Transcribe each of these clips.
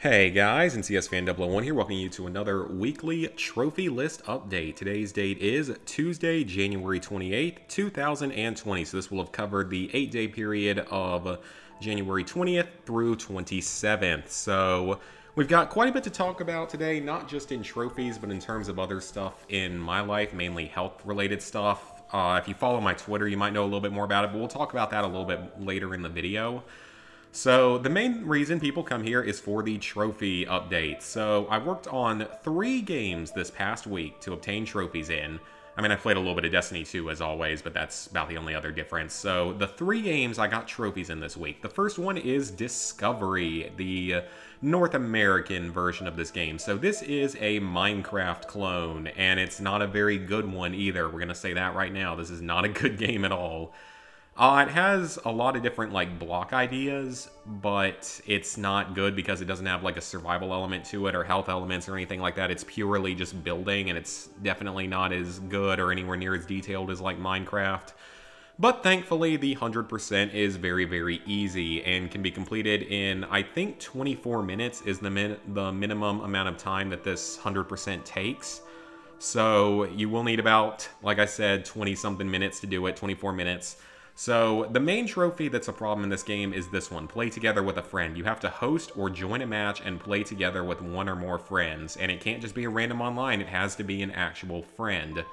Hey guys, NCS Fan 001 here, welcoming you to another weekly trophy list update. Today's date is Tuesday, January 28th, 2020. So this will have covered the 8-day period of January 20th through 27th. So we've got quite a bit to talk about today, not just in trophies, but in terms of other stuff in my life, mainly health-related stuff. If you follow my Twitter, you might know a little bit more about it, but we'll talk about that a little bit later in the video. So the main reason people come here is for the trophy update. So I worked on 3 games this past week to obtain trophies in. I mean, I played a little bit of Destiny 2 as always, but that's about the only other difference. So the 3 games I got trophies in this week. The first one is Discovery, the North American version of this game. So this is a Minecraft clone, and it's not a very good one either. We're going to say that right now. This is not a good game at all. It has a lot of different, like, block ideas, but it's not good because it doesn't have, like, a survival element to it or health elements or anything like that. It's purely just building, and it's definitely not as good or anywhere near as detailed as, like, Minecraft. But thankfully, the 100% is very, very easy and can be completed in, I think, 24 minutes is the minimum amount of time that this 100% takes. So you will need about, like I said, 20-something minutes to do it, 24 minutes. So the main trophy that's a problem in this game is this one, play together with a friend. You have to host or join a match and play together with one or more friends. And it can't just be a random online, it has to be an actual friend.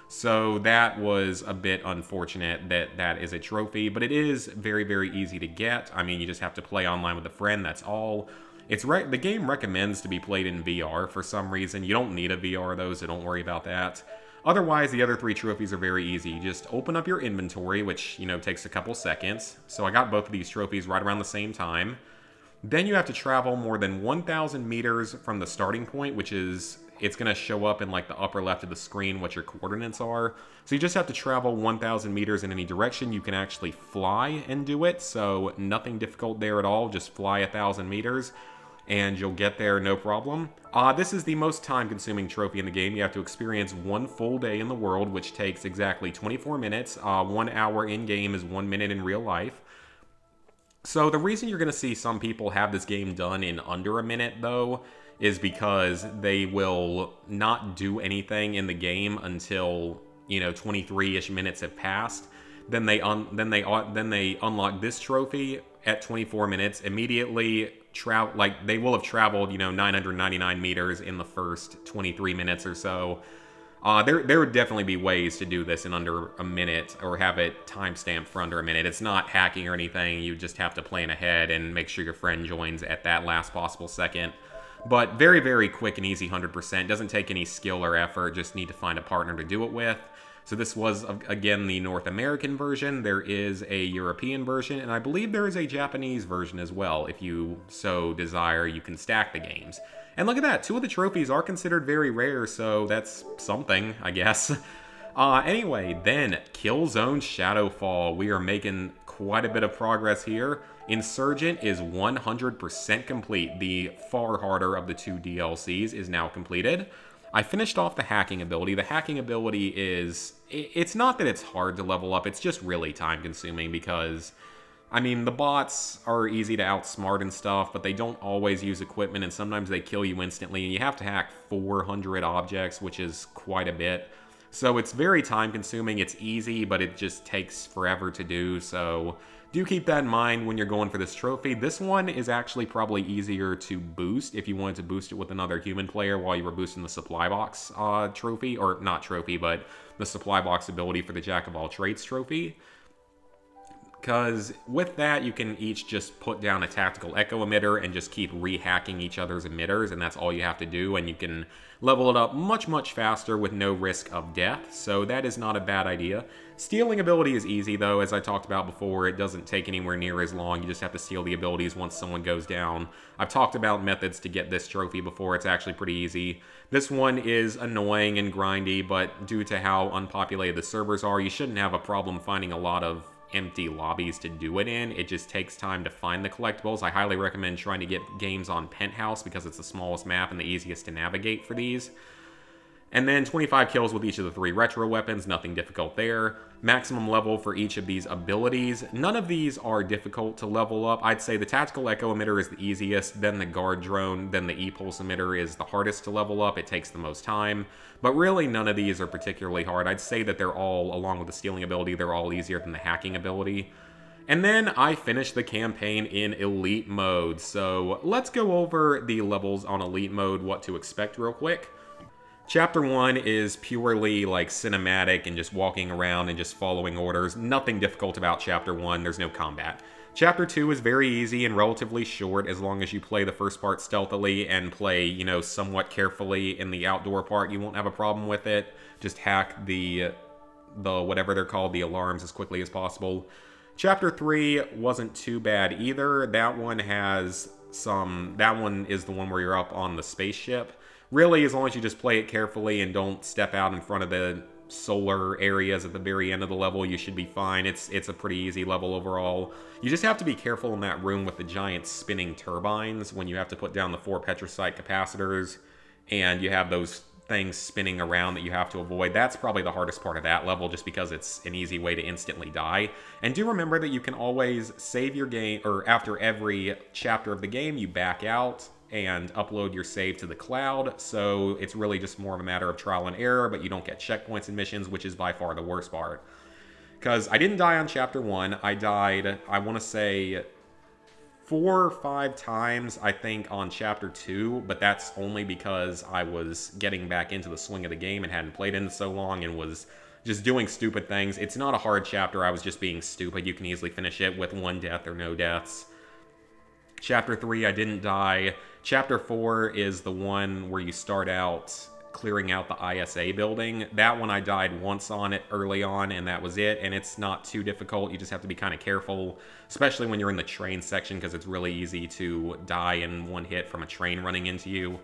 So that was a bit unfortunate that that is a trophy, but it is very, very easy to get. I mean, you just have to play online with a friend, that's all. The game recommends to be played in VR for some reason. You don't need a VR though, so don't worry about that. Otherwise, the other 3 trophies are very easy. You just open up your inventory, which, you know, takes a couple seconds. So I got both of these trophies right around the same time. Then you have to travel more than 1,000 meters from the starting point, which is, it's going to show up in, like, the upper left of the screen what your coordinates are. So you just have to travel 1,000 meters in any direction. You can actually fly and do it, so nothing difficult there at all. Just fly 1,000 meters. And you'll get there no problem. This is the most time-consuming trophy in the game. You have to experience 1 full day in the world, which takes exactly 24 minutes. 1 hour in-game is 1 minute in real life. So the reason you're going to see some people have this game done in under a minute, though, is because they will not do anything in the game until, you know, 23-ish minutes have passed. Then they unlock this trophy at 24 minutes immediately. They will have traveled, you know, 999 meters in the first 23 minutes or so. There would definitely be ways to do this in under a minute or have it timestamped for under a minute. It's not hacking or anything. You just have to plan ahead and make sure your friend joins at that last possible second. But very, very quick and easy 100%. Doesn't take any skill or effort. Just need to find a partner to do it with. So this was, again, the North American version. There is a European version, and I believe there is a Japanese version as well. If you so desire, you can stack the games. And look at that, 2 of the trophies are considered very rare, so that's something, I guess. Anyway, then, Killzone Shadowfall. We are making quite a bit of progress here. Insurgent is 100% complete. The far harder of the 2 DLCs is now completed. I finished off the hacking ability. The hacking ability is, it's not that it's hard to level up, it's just really time consuming because, I mean, the bots are easy to outsmart and stuff, but they don't always use equipment and sometimes they kill you instantly and you have to hack 400 objects, which is quite a bit. So it's very time consuming, it's easy, but it just takes forever to do, so do keep that in mind when you're going for this trophy. This one is actually probably easier to boost if you wanted to boost it with another human player while you were boosting the supply box trophy, or not trophy, but the supply box ability for the Jack of all trades trophy. Because with that, you can each just put down a tactical echo emitter and just keep re-hacking each other's emitters, and that's all you have to do, and you can level it up much, much faster with no risk of death, so that is not a bad idea. Stealing ability is easy, though. As I talked about before, it doesn't take anywhere near as long. You just have to steal the abilities once someone goes down. I've talked about methods to get this trophy before. It's actually pretty easy. This one is annoying and grindy, but due to how unpopulated the servers are, you shouldn't have a problem finding a lot of empty lobbies to do it in. It just takes time to find the collectibles. I highly recommend trying to get games on Penthouse because it's the smallest map and the easiest to navigate for these. And then 25 kills with each of the 3 retro weapons, nothing difficult there. Maximum level for each of these abilities. None of these are difficult to level up. I'd say the Tactical Echo Emitter is the easiest, then the Guard Drone, then the E-Pulse Emitter is the hardest to level up. It takes the most time. But really, none of these are particularly hard. I'd say that they're all, along with the Stealing ability, they're all easier than the Hacking ability. And then I finished the campaign in Elite mode. So let's go over the levels on Elite mode, what to expect real quick. Chapter 1 is purely like cinematic and just walking around and just following orders. Nothing difficult about Chapter 1, there's no combat. Chapter 2 is very easy and relatively short as long as you play the first part stealthily and play, you know, somewhat carefully in the outdoor part. You won't have a problem with it. Just hack the whatever they're called, the alarms, as quickly as possible. Chapter 3 wasn't too bad either. That one is the one where you're up on the spaceship. Really, as long as you just play it carefully and don't step out in front of the solar areas at the very end of the level, you should be fine. It's a pretty easy level overall. You just have to be careful in that room with the giant spinning turbines when you have to put down the 4 Petrosite capacitors and you have those things spinning around that you have to avoid. That's probably the hardest part of that level just because it's an easy way to instantly die. And do remember that you can always save your game, or after every chapter of the game, you back out and upload your save to the cloud, so it's really just more of a matter of trial and error, but you don't get checkpoints and missions, which is by far the worst part. Because I didn't die on Chapter 1, I died, I want to say, 4 or 5 times, I think, on Chapter 2, but that's only because I was getting back into the swing of the game and hadn't played in so long and was just doing stupid things. It's not a hard chapter, I was just being stupid. You can easily finish it with 1 death or no deaths. Chapter 3, I didn't die. Chapter 4 is the one where you start out clearing out the ISA building. That one I died once on it early on, and that was it. And it's not too difficult. You just have to be kind of careful, especially when you're in the train section, because it's really easy to die in one hit from a train running into you.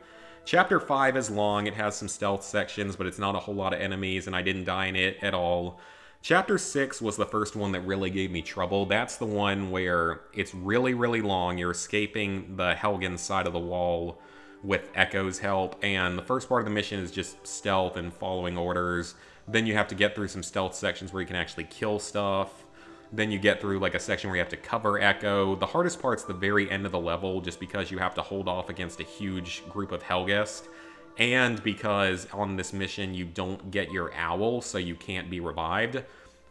Chapter 5 is long. It has some stealth sections, but it's not a whole lot of enemies, and I didn't die in it at all. Chapter 6 was the first one that really gave me trouble. That's the one where it's really, really long. You're escaping the Helgen side of the wall with Echo's help, and the first part of the mission is just stealth and following orders. Then you have to get through some stealth sections where you can actually kill stuff. Then you get through like a section where you have to cover Echo. The hardest part's the very end of the level, just because you have to hold off against a huge group of Helghast. And because on this mission you don't get your owl, so you can't be revived.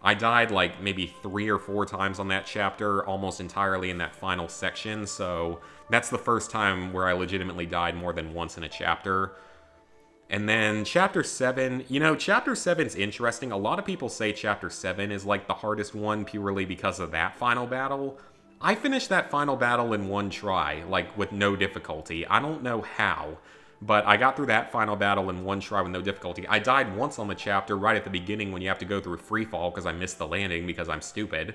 I died like maybe 3 or 4 times on that chapter, almost entirely in that final section, so that's the first time where I legitimately died more than once in a chapter. And then Chapter 7, you know, Chapter 7's interesting. A lot of people say Chapter 7 is like the hardest one purely because of that final battle. I finished that final battle in 1 try, like with no difficulty. I don't know how. But I got through that final battle in 1 try with no difficulty. I died once on the chapter right at the beginning when you have to go through freefall because I missed the landing because I'm stupid.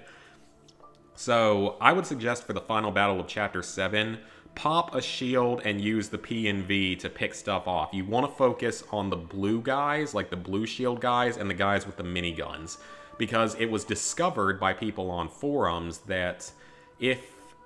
So I would suggest for the final battle of Chapter 7, pop a shield and use the P and V to pick stuff off. You want to focus on the blue guys, like the blue shield guys, and the guys with the miniguns. Because it was discovered by people on forums that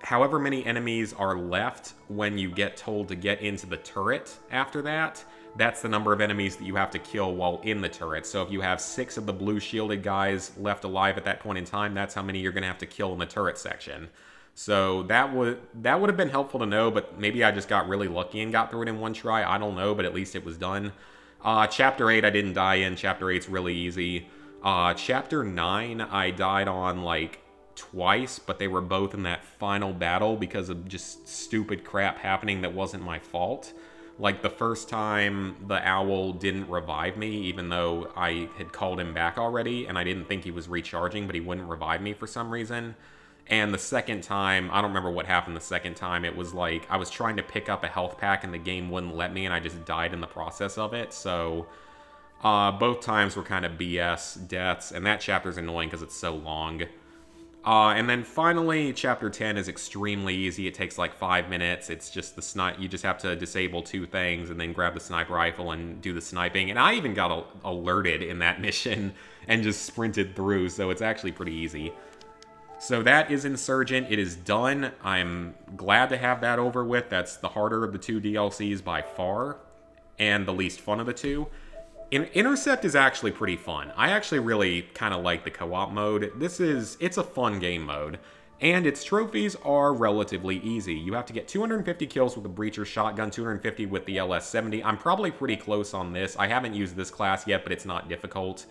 however many enemies are left when you get told to get into the turret after that, that's the number of enemies that you have to kill while in the turret. So if you have 6 of the blue shielded guys left alive at that point in time, that's how many you're going to have to kill in the turret section. So that would have been helpful to know, but maybe I just got really lucky and got through it in 1 try. I don't know, but at least it was done. Chapter 8 I didn't die in. Chapter 8's really easy. Chapter 9 I died on like twice, but they were both in that final battle because of just stupid crap happening that wasn't my fault. Like the first time, the owl didn't revive me, even though I had called him back already, and I didn't think he was recharging, but he wouldn't revive me for some reason. And the second time, I don't remember what happened the second time, it was like, I was trying to pick up a health pack and the game wouldn't let me, and I just died in the process of it, so both times were kind of BS deaths, and that chapter's annoying because it's so long. And then finally, Chapter 10 is extremely easy. It takes like 5 minutes. It's just the snipe. You just have to disable 2 things and then grab the sniper rifle and do the sniping. And I even got alerted in that mission and just sprinted through, so it's actually pretty easy. So that is Insurgent. It is done. I'm glad to have that over with. That's the harder of the 2 DLCs by far, and the least fun of the 2. Intercept is actually pretty fun. I actually really kind of like the co-op mode. It's a fun game mode. And its trophies are relatively easy. You have to get 250 kills with the Breacher Shotgun, 250 with the LS-70. I'm probably pretty close on this. I haven't used this class yet, but it's not difficult.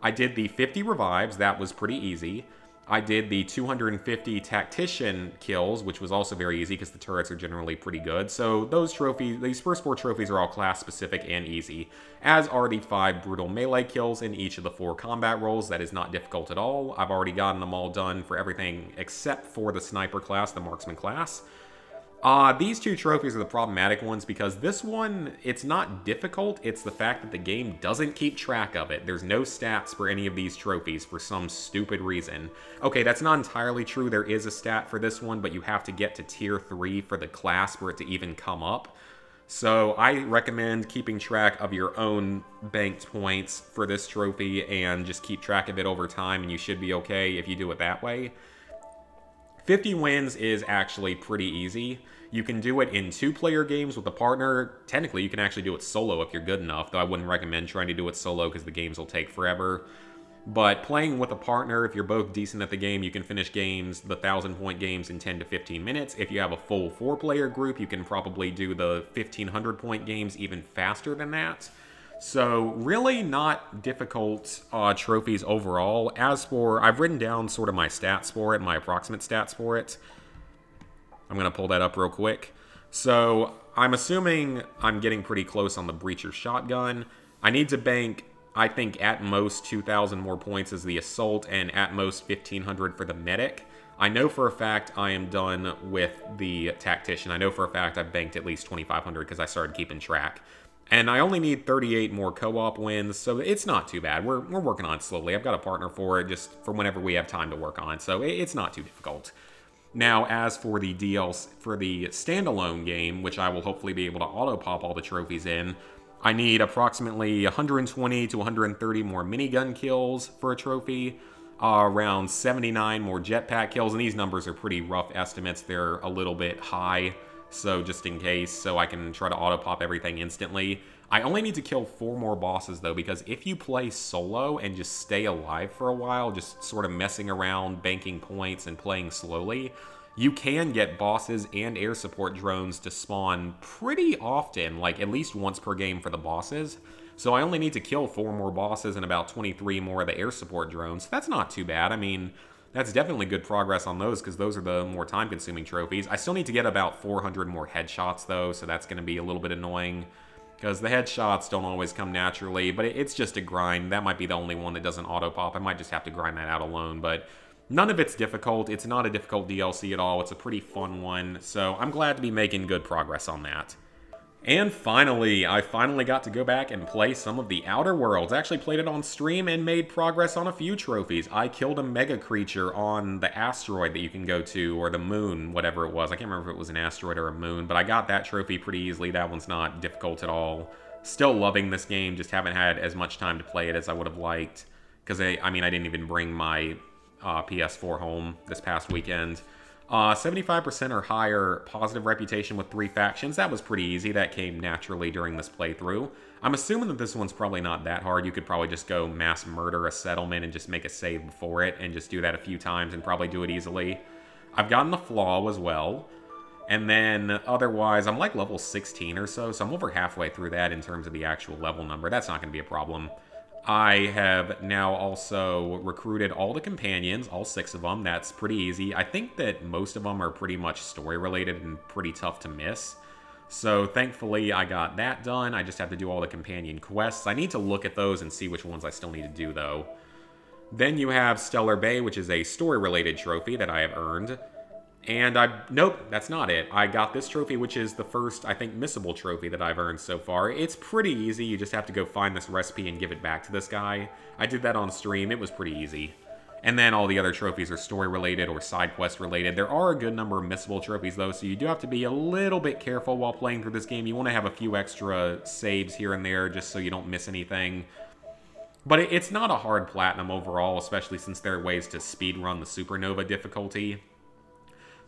I did the 50 revives. That was pretty easy. I did the 250 tactician kills, which was also very easy because the turrets are generally pretty good. So those trophies, these first 4 trophies are all class specific and easy, as are the 5 brutal melee kills in each of the 4 combat roles. That is not difficult at all. I've already gotten them all done for everything except for the sniper class, the marksman class. These 2 trophies are the problematic ones because this one, it's not difficult, it's the fact that the game doesn't keep track of it. There's no stats for any of these trophies for some stupid reason. Okay, that's not entirely true, there is a stat for this one, but you have to get to tier 3 for the class for it to even come up. So I recommend keeping track of your own banked points for this trophy and just keep track of it over time, and you should be okay if you do it that way. 50 wins is actually pretty easy. You can do it in 2-player games with a partner. Technically, you can actually do it solo if you're good enough, though I wouldn't recommend trying to do it solo because the games will take forever. But playing with a partner, if you're both decent at the game, you can finish games, the 1,000-point games, in 10 to 15 minutes. If you have a full 4-player group, you can probably do the 1,500-point games even faster than that. So really not difficult trophies overall. As for, I've written down sort of my stats for it, my approximate stats for it. I'm going to pull that up real quick. So I'm assuming I'm getting pretty close on the Breacher Shotgun. I need to bank, I think, at most 2,000 more points as the Assault and at most 1,500 for the Medic. I know for a fact I am done with the Tactician. I know for a fact I've banked at least 2,500 because I started keeping track. And I only need 38 more co-op wins, so it's not too bad. We're working on it slowly. I've got a partner for it, just for whenever we have time to work on it, so it's not too difficult. Now, as for the DLC, for the standalone game, which I will hopefully be able to auto-pop all the trophies in, I need approximately 120 to 130 more minigun kills for a trophy, around 79 more jetpack kills, and these numbers are pretty rough estimates. They're a little bit high. So just in case, so I can try to auto-pop everything instantly. I only need to kill 4 more bosses, though, because if you play solo and just stay alive for a while, just sort of messing around, banking points, and playing slowly, you can get bosses and air support drones to spawn pretty often, like at least once per game for the bosses. So I only need to kill 4 more bosses and about 23 more of the air support drones. That's not too bad. I mean, that's definitely good progress on those because those are the more time-consuming trophies. I still need to get about 400 more headshots, though, so that's going to be a little bit annoying because the headshots don't always come naturally, but it's just a grind. That might be the only one that doesn't auto-pop. I might just have to grind that out alone, but none of it's difficult. It's not a difficult DLC at all. It's a pretty fun one, so I'm glad to be making good progress on that. And finally, I finally got to go back and play some of the Outer Worlds. I actually played it on stream and made progress on a few trophies. I killed a mega creature on the asteroid that you can go to, or the moon, whatever it was. I can't remember if it was an asteroid or a moon, but I got that trophy pretty easily. That one's not difficult at all. Still loving this game, just haven't had as much time to play it as I would have liked. Because, I mean, I didn't even bring my PS4 home this past weekend. 75% or higher positive reputation with 3 factions. That was pretty easy. That came naturally during this playthrough. I'm assuming that this one's probably not that hard. You could probably just go mass murder a settlement and just make a save before it and just do that a few times and probably do it easily. I've gotten the Flaw as well. And then otherwise, I'm like level 16 or so, so I'm over halfway through that in terms of the actual level number. That's not going to be a problem. I have now also recruited all the companions, all 6 of them. That's pretty easy. I think that most of them are pretty much story-related and pretty tough to miss. So thankfully, I got that done. I just have to do all the companion quests. I need to look at those and see which ones I still need to do, though. Then you have Stellar Bay, which is a story-related trophy that I have earned. And nope, that's not it. I got this trophy, which is the first, I think, missable trophy that I've earned so far. It's pretty easy. You just have to go find this recipe and give it back to this guy. I did that on stream. It was pretty easy. And then all the other trophies are story-related or side quest-related. There are a good number of missable trophies, though, so you do have to be a little bit careful while playing through this game. You want to have a few extra saves here and there just so you don't miss anything. But it's not a hard platinum overall, especially since there are ways to speedrun the Supernova difficulty.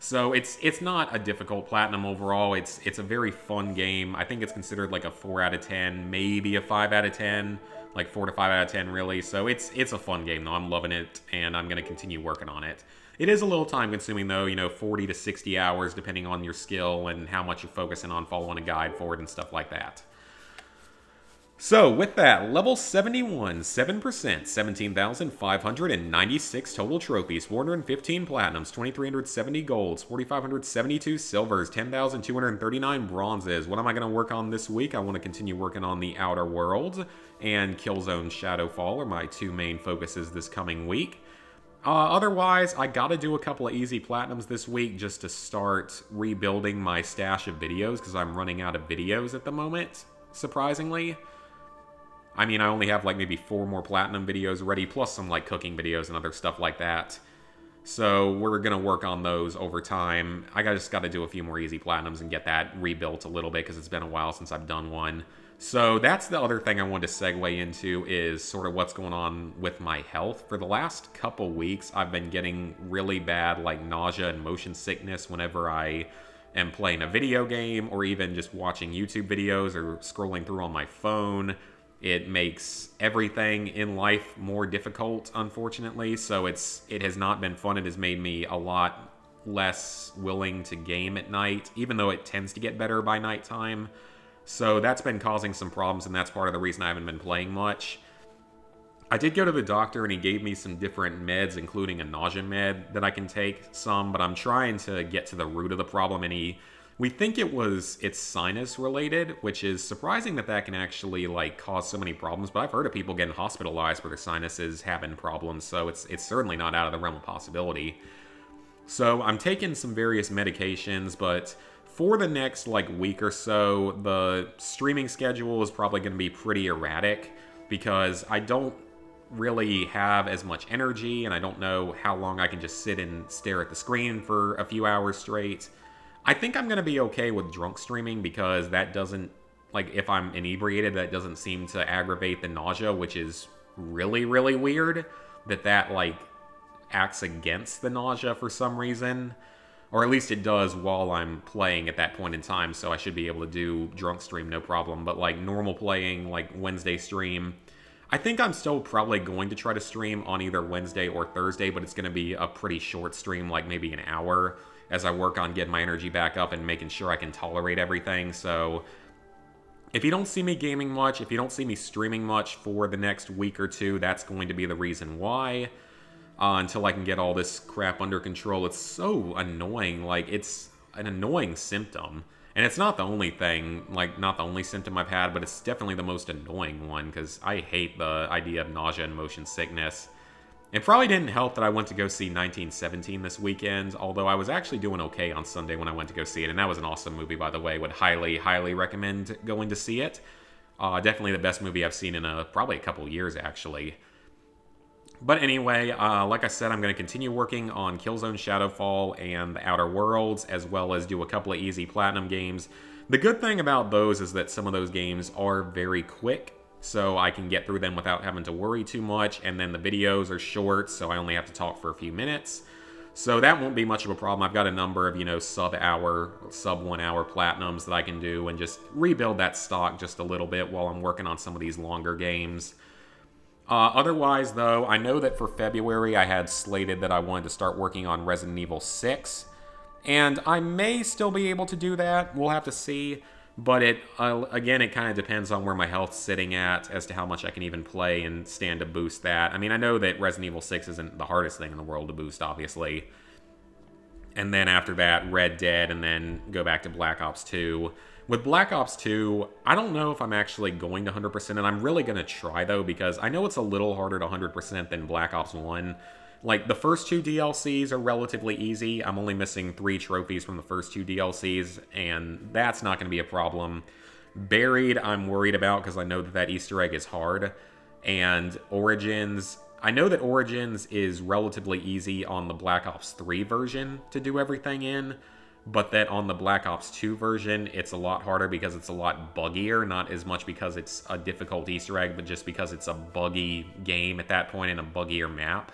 So it's not a difficult platinum overall. It's a very fun game. I think it's considered like a 4 out of 10, maybe a 5 out of 10, like 4 to 5 out of 10 really. So it's a fun game though. I'm loving it, and I'm going to continue working on it. It is a little time consuming though, 40 to 60 hours depending on your skill and how much you're focusing on following a guide for it and stuff like that. So, with that, level 71, 7%, 17,596 total trophies, 415 platinums, 2,370 golds, 4,572 silvers, 10,239 bronzes. What am I going to work on this week? I want to continue working on the Outer Worlds and Killzone Shadowfall are my two main focuses this coming week. Otherwise, I gotta do a couple of easy platinums this week just to start rebuilding my stash of videos because I'm running out of videos at the moment, surprisingly. I mean, I only have like maybe 4 more platinum videos ready, plus some like cooking videos and other stuff like that. So we're going to work on those over time. I just got to do a few more easy platinums and get that rebuilt a little bit because it's been a while since I've done one. So that's the other thing I wanted to segue into is sort of what's going on with my health. For the last couple weeks, I've been getting really bad like nausea and motion sickness whenever I am playing a video game or even just watching YouTube videos or scrolling through on my phone. It makes everything in life more difficult, unfortunately, so it has not been fun. It has made me a lot less willing to game at night, even though it tends to get better by nighttime. So that's been causing some problems, and that's part of the reason I haven't been playing much. I did go to the doctor, and he gave me some different meds, including a nausea med that I can take some, but I'm trying to get to the root of the problem, and we think it's sinus related, which is surprising that can actually like cause so many problems. But I've heard of people getting hospitalized for their sinuses having problems, so it's certainly not out of the realm of possibility. So I'm taking some various medications, but for the next like week or so, the streaming schedule is probably going to be pretty erratic because I don't really have as much energy, and I don't know how long I can just sit and stare at the screen for a few hours straight. I think I'm going to be okay with drunk streaming because that doesn't, like, if I'm inebriated, that doesn't seem to aggravate the nausea, which is really, really weird that like, acts against the nausea for some reason. Or at least it does while I'm playing at that point in time, so I should be able to do drunk stream no problem. But, like, normal playing, like, Wednesday stream, I think I'm still probably going to try to stream on either Wednesday or Thursday, but it's going to be a pretty short stream, like maybe an hour, as I work on getting my energy back up and making sure I can tolerate everything. So if you don't see me gaming much, if you don't see me streaming much for the next week or two, that's going to be the reason why. Until I can get all this crap under control. It's so annoying. Like, it's an annoying symptom. And it's not the only thing, like, not the only symptom I've had, but it's definitely the most annoying one, because I hate the idea of nausea and motion sickness. It probably didn't help that I went to go see 1917 this weekend, although I was actually doing okay on Sunday when I went to go see it, and that was an awesome movie, by the way. Would highly, highly recommend going to see it. Definitely the best movie I've seen in probably a couple years, actually. But anyway, like I said, I'm going to continue working on Killzone Shadowfall and the Outer Worlds, as well as do a couple of easy platinum games. The good thing about those is that some of those games are very quick, so I can get through them without having to worry too much, and then the videos are short, so I only have to talk for a few minutes. So that won't be much of a problem. I've got a number of, sub-1 hour platinums that I can do and just rebuild that stock just a little bit while I'm working on some of these longer games. Otherwise, though, I know that for February I had slated that I wanted to start working on Resident Evil 6, and I may still be able to do that. We'll have to see, but again, it kind of depends on where my health's sitting at as to how much I can even play and stand to boost that. I mean, I know that Resident Evil 6 isn't the hardest thing in the world to boost, obviously. And then after that, Red Dead, and then go back to Black Ops 2. With Black Ops 2, I don't know if I'm actually going to 100%, and I'm really going to try, though, because I know it's a little harder to 100% than Black Ops 1. Like, the first 2 DLCs are relatively easy. I'm only missing 3 trophies from the first 2 DLCs, and that's not going to be a problem. Buried, I'm worried about, because I know that Easter egg is hard. And Origins, I know that Origins is relatively easy on the Black Ops 3 version to do everything in, but that on the Black Ops 2 version, it's a lot harder because it's a lot buggier, not as much because it's a difficult Easter egg, but just because it's a buggy game at that point and a buggier map,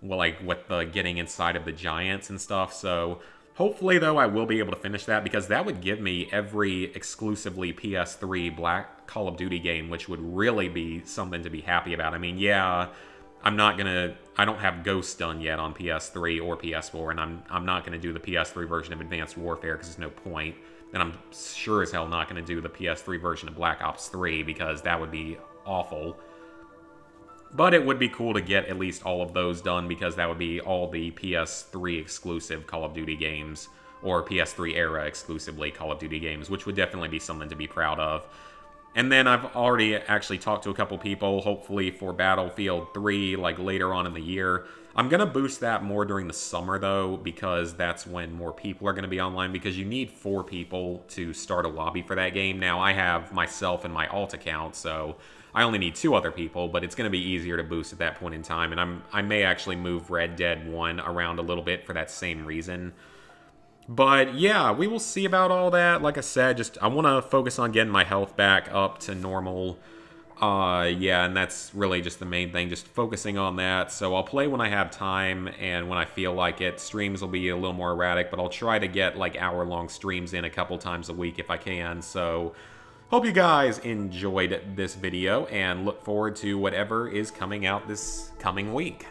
well, like with the getting inside of the giants and stuff. So Hopefully, though, I will be able to finish that, because that would give me every exclusively PS3 Black Call of Duty game, which would really be something to be happy about. I mean, yeah, I don't have Ghost done yet on PS3 or PS4, and I'm not gonna do the PS3 version of Advanced Warfare because there's no point. And I'm sure as hell not gonna do the PS3 version of Black Ops 3 because that would be awful. But it would be cool to get at least all of those done, because that would be all the PS3 exclusive Call of Duty games, or PS3 era exclusively Call of Duty games, which would definitely be something to be proud of. And then I've already actually talked to a couple people, hopefully for Battlefield 3, like later on in the year. I'm going to boost that more during the summer, though, because that's when more people are going to be online, because you need 4 people to start a lobby for that game. Now, I have myself and my alt account, so I only need 2 other people, but it's going to be easier to boost at that point in time, and I may actually move Red Dead 1 around a little bit for that same reason. But yeah, we will see about all that. Like I said, I want to focus on getting my health back up to normal. Yeah, and that's really just the main thing, just focusing on that. So I'll play when I have time and when I feel like it. Streams will be a little more erratic, but I'll try to get like hour-long streams in a couple times a week if I can. So hope you guys enjoyed this video and look forward to whatever is coming out this coming week.